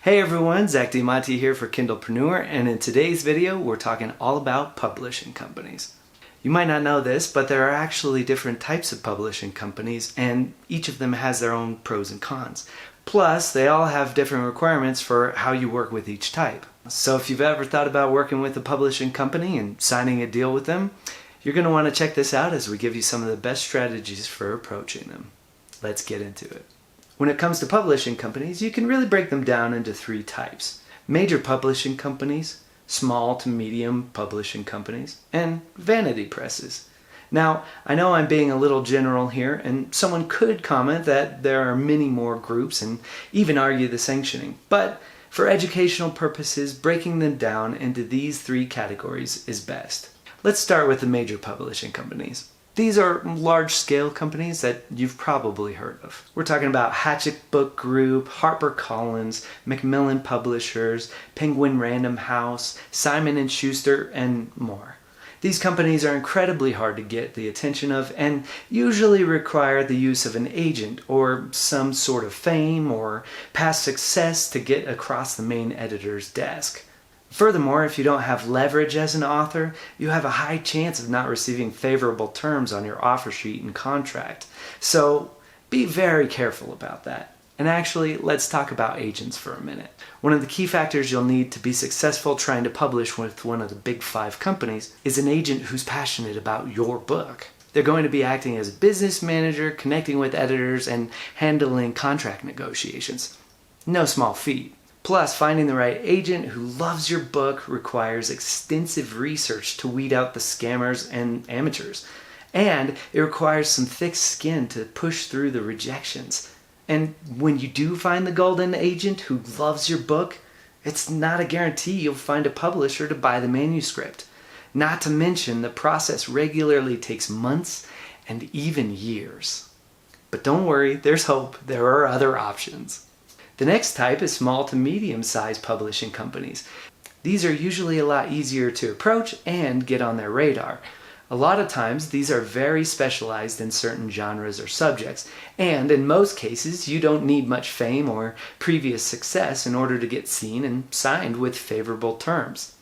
Hey everyone, Zach Diamante here for Kindlepreneur, and in today's video we're talking all about publishing companies. You might not know this, but there are actually different types of publishing companies, and each of them has their own pros and cons. Plus, they all have different requirements for how you work with each type. So if you've ever thought about working with a publishing company and signing a deal with them, you're going to want to check this out as we give you some of the best strategies for approaching them. Let's get into it. When it comes to publishing companies, you can really break them down into three types: major publishing companies, small to medium publishing companies, and vanity presses. Now, I know I'm being a little general here, and someone could comment that there are many more groups and even argue the sanctioning, but for educational purposes, breaking them down into these three categories is best. Let's start with the major publishing companies. These are large-scale companies that you've probably heard of. We're talking about Hachette Book Group, HarperCollins, Macmillan Publishers, Penguin Random House, Simon & Schuster, and more. These companies are incredibly hard to get the attention of and usually require the use of an agent or some sort of fame or past success to get across the main editor's desk. Furthermore, if you don't have leverage as an author, you have a high chance of not receiving favorable terms on your offer sheet and contract. So be very careful about that. And actually, let's talk about agents for a minute. One of the key factors you'll need to be successful trying to publish with one of the big five companies is an agent who's passionate about your book. They're going to be acting as a business manager, connecting with editors, and handling contract negotiations. No small feat. Plus, finding the right agent who loves your book requires extensive research to weed out the scammers and amateurs. And it requires some thick skin to push through the rejections. And when you do find the golden agent who loves your book, it's not a guarantee you'll find a publisher to buy the manuscript. Not to mention, the process regularly takes months and even years. But don't worry, there's hope. There are other options. The next type is small to medium-sized publishing companies. These are usually a lot easier to approach and get on their radar. A lot of times these are very specialized in certain genres or subjects, and in most cases you don't need much fame or previous success in order to get seen and signed with favorable terms.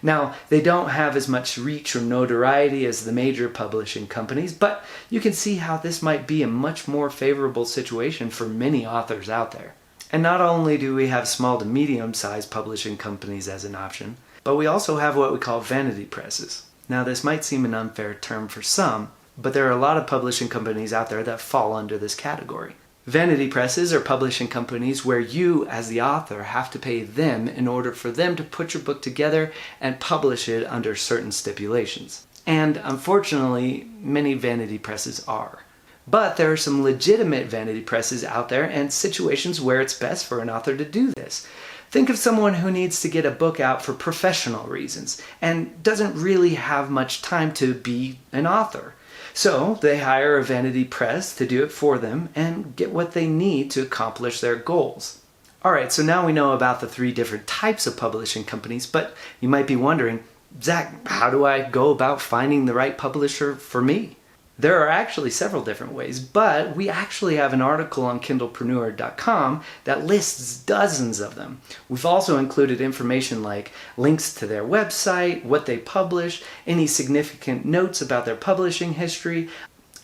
Now, they don't have as much reach or notoriety as the major publishing companies, but you can see how this might be a much more favorable situation for many authors out there. And not only do we have small to medium-sized publishing companies as an option, but we also have what we call vanity presses. Now, this might seem an unfair term for some, but there are a lot of publishing companies out there that fall under this category. Vanity presses are publishing companies where you, as the author, have to pay them in order for them to put your book together and publish it under certain stipulations. And unfortunately, many vanity presses are. But there are some legitimate vanity presses out there and situations where it's best for an author to do this. Think of someone who needs to get a book out for professional reasons and doesn't really have much time to be an author. So they hire a vanity press to do it for them and get what they need to accomplish their goals. Alright, so now we know about the three different types of publishing companies, but you might be wondering, Zach, how do I go about finding the right publisher for me? There are actually several different ways, but we actually have an article on Kindlepreneur.com that lists dozens of them. We've also included information like links to their website, what they publish, any significant notes about their publishing history,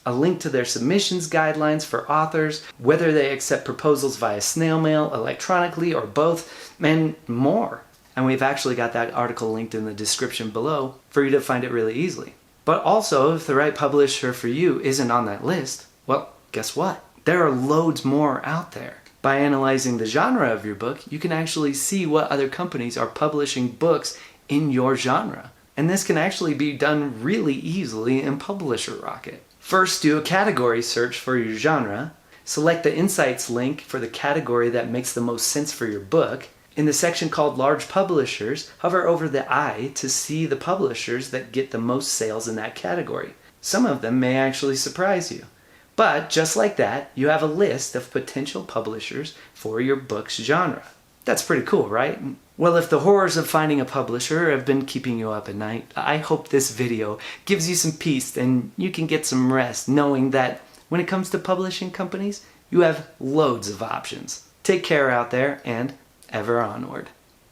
a link to their submissions guidelines for authors, whether they accept proposals via snail mail, electronically, or both, and more. And we've actually got that article linked in the description below for you to find it really easily. But also, if the right publisher for you isn't on that list, well, guess what? There are loads more out there. By analyzing the genre of your book, you can actually see what other companies are publishing books in your genre. And this can actually be done really easily in Publisher Rocket. First, do a category search for your genre. Select the Insights link for the category that makes the most sense for your book. In the section called Large Publishers, hover over the eye to see the publishers that get the most sales in that category. Some of them may actually surprise you. But just like that, you have a list of potential publishers for your book's genre. That's pretty cool, right? Well, if the horrors of finding a publisher have been keeping you up at night, I hope this video gives you some peace and you can get some rest knowing that when it comes to publishing companies, you have loads of options. Take care out there, and ever onward.